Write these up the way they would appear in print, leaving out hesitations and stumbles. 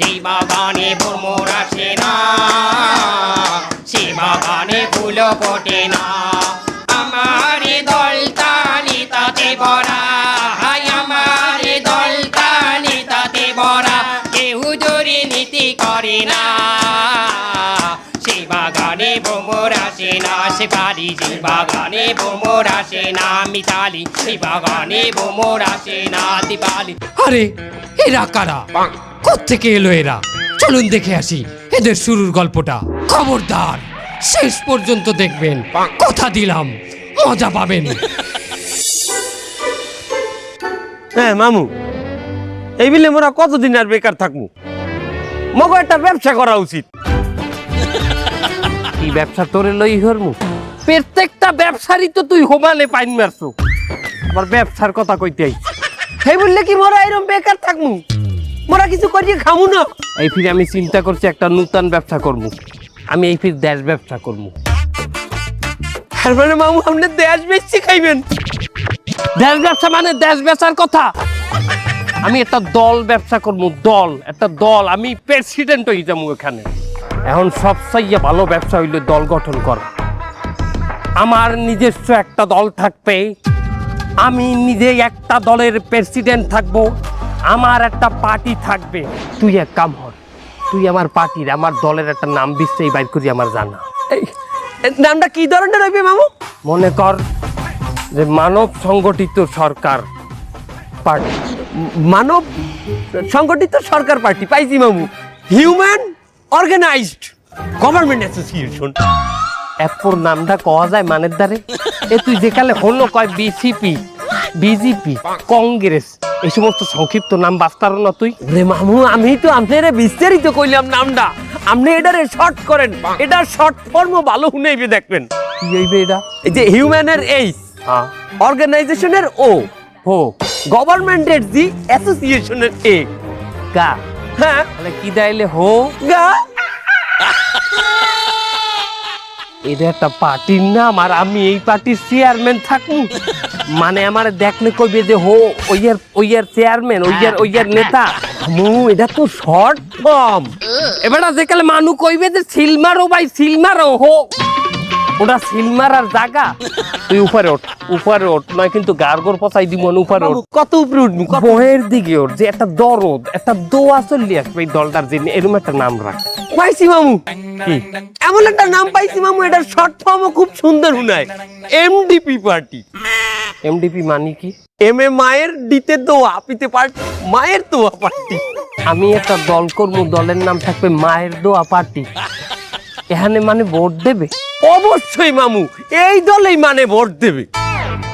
যে বাগানে ভ্রমর আসে না, সে বাগানে ফুল ফোটে না। আমার দলতালি তাতে ভরা, আমার দলতালি তাতে ভরা। কেউ জোরে নীতি করে না, সে বাগানে ভ্রমর আসে না। সে পারি যে বাগানে ভ্রমর আসে না, মিতালি সে বাগানে ভ্রমর আসে না, দীপালি। আরে এরা কারা? কোত্থেকে এলো এরা? চলুন দেখে আসি এদের শুরুর গল্পটা। খবরদার শেষ পর্যন্ত দেখবেন, কথা দিলাম মজা পাবেন। হ্যাঁ মামু, এই বিলে মোরা কতদিন আর বেকার থাকবো? মগো একটা ব্যবসা করা উচিত। কি ব্যবসা তোরে লই হরমু? প্রত্যেকটা ব্যবসারই তো তুই হোমানে পাইন মারছো, আবার ব্যবসার কথা কইতে আই। সেই বললে কি মোরা এরকম বেকার থাকবো? মোরা কিছু করিয়ে খামু না? এই ফিরে আমি চিন্তা করছি একটা নতুন ব্যবসা করবো। আমি এই ফির দেশ ব্যবসা করবো। তার মানে মামু আপনি দেশ বেচছি খাইবেন? দেশ ব্যবসা মানে দেশ বেচার কথা। আমি একটা দল ব্যবসা করবো, দল, একটা দল। আমি প্রেসিডেন্ট হয়ে যাবো এখানে। এখন সবচেয়ে ভালো ব্যবসা হইলো দল গঠন করা। আমার নিজস্ব একটা দল থাকবে, আমি নিজে একটা দলের প্রেসিডেন্ট থাকবো, আমার একটা পার্টি থাকবে। তুই এক কাম কর, তুই আমার পার্টির, আমার দলের একটা নাম বিশ্বেই বাইর করি আমার জানা। এই নামটা কি ধরনের হইবে মামু? মনে কর যে মানব সংগঠিত সরকার পার্টি। মানব সংগঠিত সরকার পার্টি পাইছি মামু। Human organised government association. এরপর নামটা কওয়া যায় মানের দ্বারে। এ তুই যেখানে হলো কয় বিসিপি, বিজেপি, কংগ্রেস, এই সমস্ত সংক্ষিপ্ত নাম বাস্তার না তুই? রে মামু, আমি তো আপনারে বিস্তারিত কইলাম নামটা, আপনি এটারে শর্ট করেন। এটা শর্ট ফর্মও ভালো শুনেইবে দেখবেন। কি হইবে এটা? এই যে হিউম্যানের এইচ, হ্যাঁ, অর্গানাইজেশনের ও, হো, গভর্নমেন্টের জি, অ্যাসোসিয়েশনের এ। গা। হ্যাঁ তাহলে কি দাইলে হো? গা। এটা একটা পার্টির নাম, আর আমি এই পার্টির চেয়ারম্যান থাকবো। মানে আমার দেখলে কইবে যে হো ওইয়ার চেয়ারম্যান, ওইয়ার নেতা। মামু এটা তো শর্ট ফর্ম। এবার যেকালে মানু কইবে যে সিলমারো ভাই, সিলমারো হো, ওটা সিলমারার জায়গা। তুই উপরে ওঠ, উপরে ওঠ, নয় কিন্তু গার্গর পচাই দিব। উপরে ওঠ, কত উপরে উঠবো? বহের দিকে ওঠ, যে একটা দরদ, একটা দোয়া চললি আসবে এই দলটার জন্য। এরকম একটা নাম রাখ। পাইছি মামু, কি এমন একটা নাম পাইছি মামু, এটার শর্ট ফর্মও খুব সুন্দর শুনায়। MDP party. এমডিপি মানে কি? এম এ মায়ের, ডিতে দোয়া, পিতে পার্টি, মায়ের দোয়া পার্টি। আমি একটা দল করবো, দলের নাম থাকবে মায়ের দোয়া পার্টি। এখানে মানে ভোট দেবে? অবশ্যই মামু, এই দলেই মানে ভোট দেবে।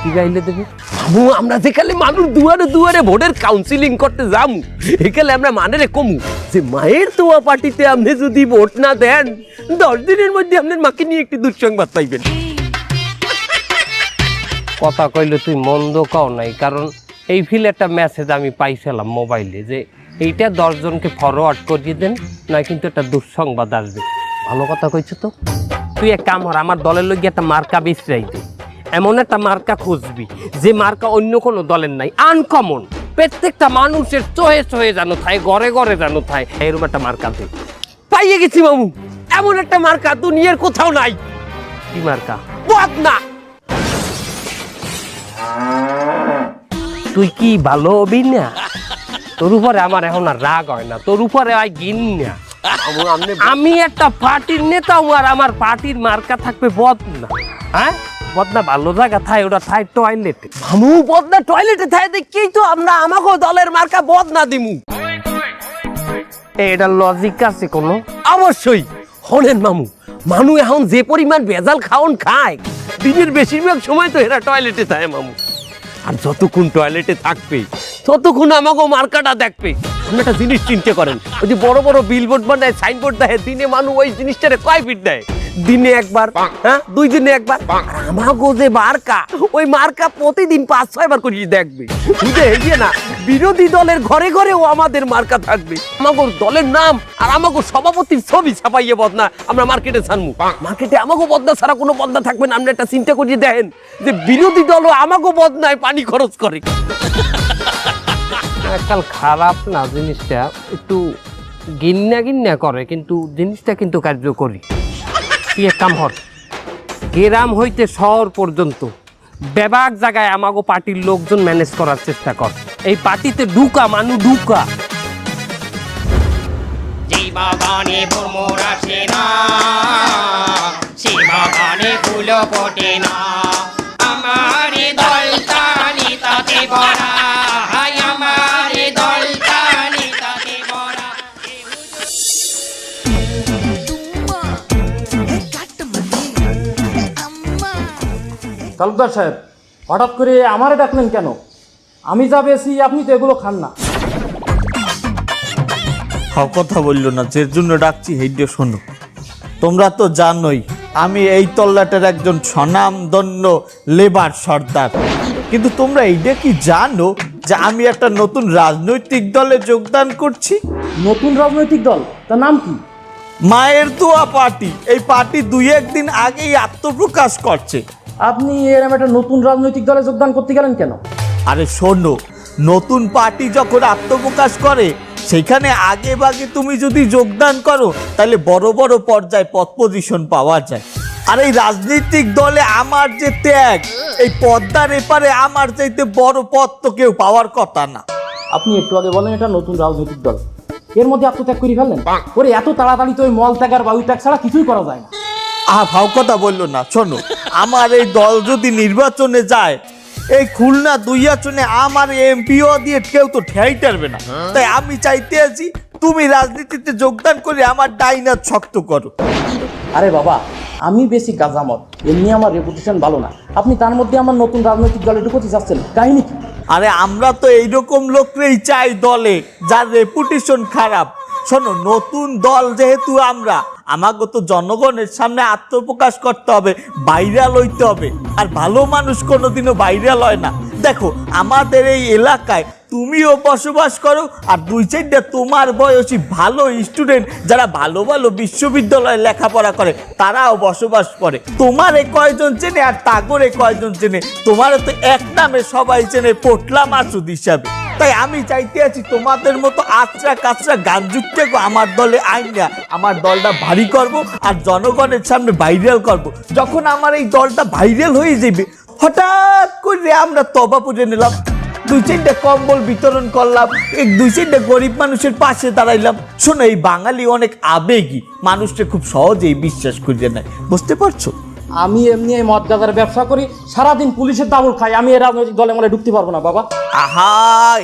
কি গাইলে দেবে? মামু আমরা যেখানে মানুষ দুয়ারে দুয়ারে ভোটের কাউন্সিলিং করতে যামু, এখানে আমরা মানে কমু যে মায়ের দোয়া পার্টিতে আপনি যদি ভোট না দেন, 10 দিনের মধ্যে আপনার মাকে নিয়ে একটি দুঃসংবাদ পাইবেন। কথা কইলে তুই মন্দ কও নাই, কারণ এই ফিল একটা মেসেজ আমি পাইছিলাম মোবাইলে, যে এইটা 10 জনকে ফরওয়ার্ড করিয়ে দেন, নয় কিন্তু একটা দুঃসংবাদ আসবে। ভালো কথা কইছো তো। তুই এক কাম কর, আমার দলের লোক একটা মার্কা বিছরাই দে। এমন একটা মার্কা খুঁজবি যে মার্কা অন্য কোনো দলের নাই, আনকমন, প্রত্যেকটা মানুষের চোহে চোহে জানো থায়, ঘরে ঘরে জানো থায়, এরকম একটা মার্কা দে। পাইয়ে গেছি মামু, এমন একটা মার্কা দুনিয়ার কোথাও নাই। কি মার্কা? বদনা। তুই কি ভালো হবি না? তোর উপরে আমার এখন আর রাগ হয় না, তোর উপরে হয় ঘিন না। আমি একটা পার্টির নেতা, আর আমার পার্টির মার্কা থাকবে বদনা। হ্যাঁ, বদনা ভালো জায়গা থাই, ওটা থাই টয়লেটে। মামু বদনা টয়লেটে থাকে দেখেই তো আমরা আমাকে দলের মার্কা বদনা দিমু। এটা লজিক আছে কোনো? অবশ্যই। হলেন মামু, মানুষ এখন যে পরিমাণ ভেজাল খাওন খায়, দিনের বেশিরভাগ সময় তো এরা টয়লেটে থাকে মামু। আর যতক্ষণ টয়লেটে থাকবে ততক্ষণ আমাকে মার্কাটা দেখবে। আপনি একটা জিনিস চিন্তা করেন, ওই যে বড় বড় বিলবোর্ড বানায়, সাইনবোর্ড দেয়, দিনে মানুষ ওই জিনিসটারে কয় ফিট দেয়? দিনে একবার, হ্যাঁ 2 দিনে একবার। আমাকে যে মার্কা, ওই মার্কা প্রতিদিন 5-6 বার করে দেখবে। বুঝে গিয়ে না, বিরোধী দলের ঘরে ঘরেও আমাদের মার্কা থাকবে। আমাকে দলের নাম আর আমাকে সভাপতির ছবি ছাপাইয়ে বদনা আমরা মার্কেটে ছাড়মু। মার্কেটে আমাকে বদনা ছাড়া কোনো বদনা থাকবে না। আপনি একটা চিন্তা করিয়ে দেখেন যে বিরোধী দলও আমাকে বদনায় পানি খরচ করে। এককাল খারাপ না জিনিসটা, একটু গিন্না গিন্না করে কিন্তু জিনিসটা কিন্তু কার্যকরী। তুই এক কাম হর, গ্রাম হইতে শহর পর্যন্ত বেবাক জায়গায় আমাগো পার্টির লোকজন ম্যানেজ করার চেষ্টা কর। এই পার্টিতে ঢুকা মানু ঢুকা। যে বাগানে ভ্রমর আসে না, সে বাগানে ফুল ফোটে না। আমার দল তালিতাতে ভরা, আমার দল তালিতাতে ভরা। তালুকদার সাহেব, হঠাৎ করে আমারে ডাকলেন কেন? আমি যা বেশি আপনি তো এগুলো খান না। কথা বললো না, যে জন্য ডাকছি হেইডে শোনো। তোমরা তো জানোই আমি এই তল্লাটের একজন স্বনামধন্য লেবার সর্দার, কিন্তু তোমরা এইটা কি জানো যে আমি একটা নতুন রাজনৈতিক দলে যোগদান করছি? নতুন রাজনৈতিক দল, তার নাম কি? মায়ের দোয়া পার্টি। এই পার্টি 2-1 দিন আগেই আত্মপ্রকাশ করছে। আপনি এরকম একটা নতুন রাজনৈতিক দলে যোগদান করতে গেলেন কেন? আরে শোনো, নতুন পার্টি যখন আত্মপ্রকাশ করে সেখানে আগে ভাগে তুমি যদি যোগদান করো তাহলে বড় বড় পর্যায়ে পদ পজিশন পাওয়া যায়। আর এই রাজনৈতিক দলে আমার যে ত্যাগ, এই পদ্মার এপারে আমার চাইতে বড় পদ তো কেউ পাওয়ার কথা না। আপনি একটু আগে বলেন এটা নতুন রাজনৈতিক দল, এর মধ্যে আত্মত্যাগ করে ফেললেন? ওরে এত তাড়াতাড়ি তো ওই মল ত্যাগ আর বায়ু ত্যাগ ছাড়া কিছুই করা যায় না। ভাও কথা বললো না। শোনো, আমার এই দল যদি নির্বাচনে যায়, এই খুলনা 2 আসনে আমার এমপিও দিয়ে কেউ তো ঠেই টারবে না। তাই আমি চাইতে আছি তুমি রাজনীতিতে যোগদান করে আমার ডাইনাত শক্ত করো। আরে বাবা, আমি বেশি গাজামত, এমনি আমার রেপুটেশন ভালো না, আপনি তার মধ্যে আমার নতুন রাজনৈতিক দলে ঢুকতে চাচ্ছেন, কাহিনী কি? আরে আমরা তো এইরকম লোকরেই চাই দলে যার রেপুটেশন খারাপ। শোনো, নতুন দল যেহেতু আমরা, আমাকে তো জনগণের সামনে আত্মপ্রকাশ করতে হবে, ভাইরাল হইতে হবে। আর ভালো মানুষ কোনোদিনও ভাইরাল হয় না। দেখো, আমাদের এই এলাকায় তুমিও বসবাস করো, আর 2-4টা তোমার বয়সী ভালো স্টুডেন্ট যারা ভালো ভালো বিশ্ববিদ্যালয়ে লেখাপড়া করে তারাও বসবাস করে। তোমার কয়জন চেনে আর তাগরে কয়জন চেনে? তোমারও তো এক নামে সবাই চেনে, পোটলা মাসুদ হিসাবে। তাই আমি চাইতে আছি তোমাদের মতো আচরা কাচরা গান যুক্ত আমার দলে আইন না, আমার দলটা ভারী করব আর জনগণের সামনে ভাইরাল করব। যখন আমার এই দলটা ভাইরাল হয়ে যাবে, হঠাৎ করে আমরা তবা পুজো নিলাম, 2-4টা কম্বল বিতরণ করলাম, 2-4টা গরিব মানুষের পাশে দাঁড়াইলাম। শোনো, এই বাঙালি অনেক আবেগী, মানুষটা খুব সহজেই বিশ্বাস করিয়ে নেয়, বুঝতে পারছো? আমি এমনি এই মদ গাঁজার ব্যবসা করি, সারাদিন পুলিশের দাবড় খাই, আমি এই রাজনৈতিক দলে মলে ঢুকতে পারবো না বাবা। আহা,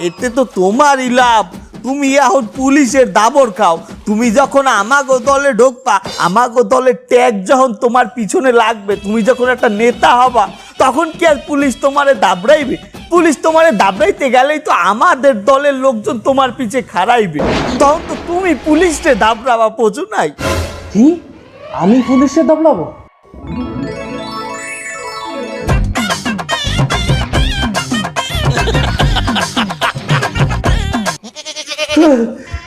এতে তো তোমারই লাভ। তুমি এখন পুলিশের দাবর খাও। তুমি যখন আমাগো দলে ঢুকবা, আমাগো দলের ট্যাগ যখন তোমার পিছনে লাগবে, তুমি যখন একটা নেতা হবা, তখন কি আর পুলিশ তোমারে দাবড়াইবে? পুলিশ তোমারে দাবড়াইতে গেলেই তো আমাদের দলের লোকজন তোমার পিছে খাড়াইবে, তখন তো তুমি পুলিশকে দাবড়াবা, বোঝো নাই? কি, আমি পুলিশের দাবড়াবো?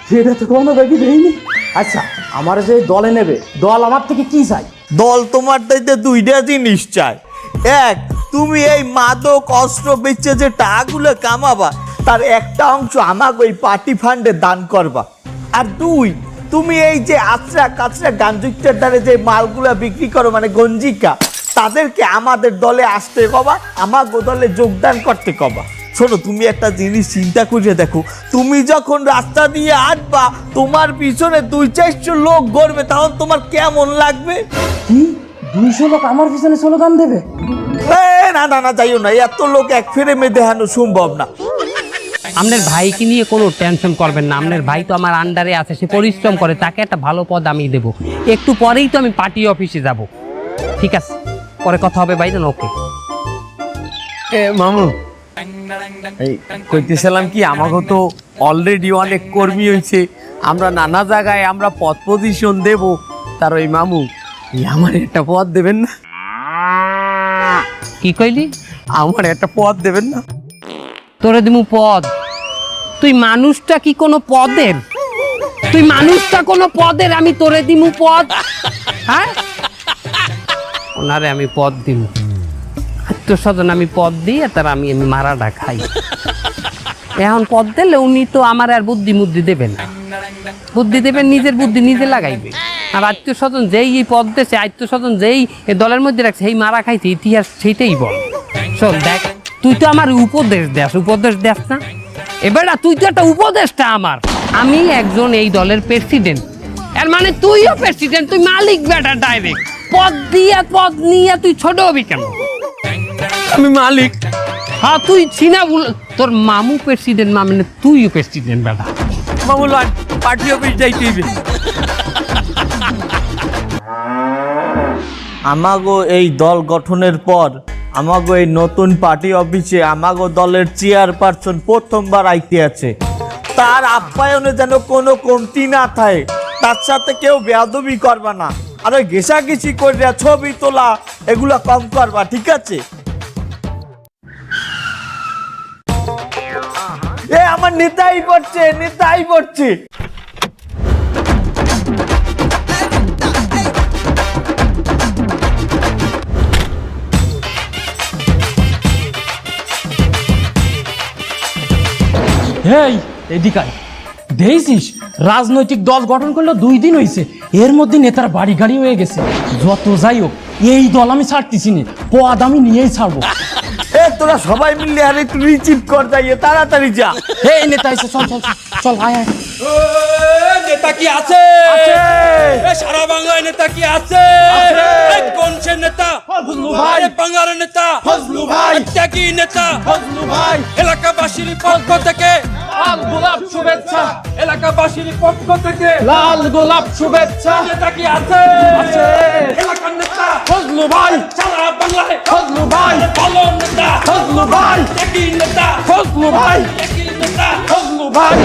সেটা তো কোনো ব্যাগই দেয়নি। আচ্ছা, আমার যে দলে নেবে, দল আমার থেকে কি চাই? দল তোমার দায়িত্বে 2টা জিনিস চায়। এক, তুমি এই মাদক অস্ত্র বেচে যে টাকাগুলো কামাবা তার একটা অংশ আমাকে ওই পার্টি ফান্ডে দান করবা। আর 2, তুমি এই যে আচরা কাচরা গাঞ্জুকটার দ্বারা যে মালগুলা বিক্রি করো, মানে গঞ্জিকা, তাদেরকে আমাদের দলে আসতে কবা, আমাকে দলে যোগদান করতে কবা। শোনো, তুমি একটা জিনিস চিন্তা করে দেখো, তুমি যখন রাস্তা দিয়ে আসবা, তোমার পিছনে 2-400 লোক গড়বে, তখন তোমার কেমন লাগবে? কি, 200 লোক আমার পিছনে স্লোগান দেবে? না না না, যাইও না, এত লোক এক ফ্রেমে দেখানো সম্ভব না। আপনার ভাইকে নিয়ে কোনো টেনশন করবেন না, আপনার ভাই তো আমার আন্ডারে আছে, সে পরিশ্রম করে, তাকে একটা ভালো পদ আমি দেবো। একটু পরেই তো আমি পার্টি অফিসে যাব। ঠিক আছে, পরে কথা হবে ভাইজান। ওকে মামু, এই কইতেছিলাম কি, আমাকে তো অলরেডি অনেক কর্মী হয়েছে, আমরা নানা জায়গায় আমরা পদ পজিশন দেব। তার ওই মামু, আমার একটা পদ দেবেন না? কি কইলি? আমার একটা পদ দেবেন না? তোরে দিমু পদ? তুই মানুষটা কি কোনো পদের? তুই মানুষটা কোনো পদের? আমি তোরে দিমু পদ? হ্যাঁ, ওনারে আমি পদ দিমু, আত্মস্বজন আমি পদ দিই, আর তার আমি মারাটা খাই। এখন পদ দিলে উনি তো আমার আর বুদ্ধি মুদ্ধি দেবেন না। বুদ্ধি দেবেন, নিজের বুদ্ধি নিজে লাগাইবে। আর আত্মীয় স্বজন যেই এই পদ দেশে, আত্মীয় স্বজন যেই এই দলের মধ্যে রাখছে, সেই মারা খাইছে, ইতিহাস সেইটাই বল। শোন দেখ, তুই তো আমার উপদেশ দেস না? এবার তুই তো একটা উপদেশটা আমার। আমি একজন এই দলের প্রেসিডেন্ট, এর মানে তুইও প্রেসিডেন্ট, তুই মালিক বেটা ডাইরেক্ট। পদ নিয়ে তুই ছোট হবি কেন? আমি মালিক। হ্যাঁ তুই ছিনা বল, তোর মামু প্রেসিডেন্ট, মানে তুইও প্রেসিডেন্ট বেটা। মামু লয়, পার্টি অফিস যাইতে হইবে। আমাগো এই দল গঠনের পর আমাগো এই নতুন পার্টি অফিসে আমাগো দলের চেয়ারপারসন প্রথমবার আইতে আছে। তার আপ্যায়নে যেন কোনো কমতি না থাকে, তার সাথে কেউ বেয়াদবি করবা না, আর ওই ঘেঁষাঘেঁষি করে ছবি তোলা এগুলা কম করবা, ঠিক আছে? আমার নেতাই পড়ছে। হেই এদিকাই দেখছিস, রাজনৈতিক দল গঠন করলো 2 দিন হয়েছে, এর মধ্যে নেতার বাড়ি গাড়ি হয়ে গেছে। যত যাই হোক, এই দল আমি ছাড়তেছি না, পদ আমি নিয়েই ছাড়বো। তোরা সবাই মিলে আরে তুই রিচিভ কর, যাইয়ে তাড়াতাড়ি যা। এই নেতা এসে চল চল চল, চল আয় আয়। নেতা কি আছে? সারা বাংলায় নেতা কি আছে? কোন সে নেতা? ফজলু ভাই। বাংলার নেতা ফজলু ভাই। ত্যাগী নেতা ফজলু ভাই। এলাকাবাসীর পক্ষ থেকে লাল গোলাপ শুভেচ্ছা। এলাকাবাসীর পক্ষ থেকে লাল গোলাপ শুভেচ্ছা। নেতা কি আছে? আছে। এলাকার নেতা ফজলু ভাই। সারা বাংলায় ফজলু ভাই। ভালো নেতা ফজলু ভাই। ত্যাগী নেতা ফজলু ভাই। ত্যাগী নেতা ফজলু ভাই।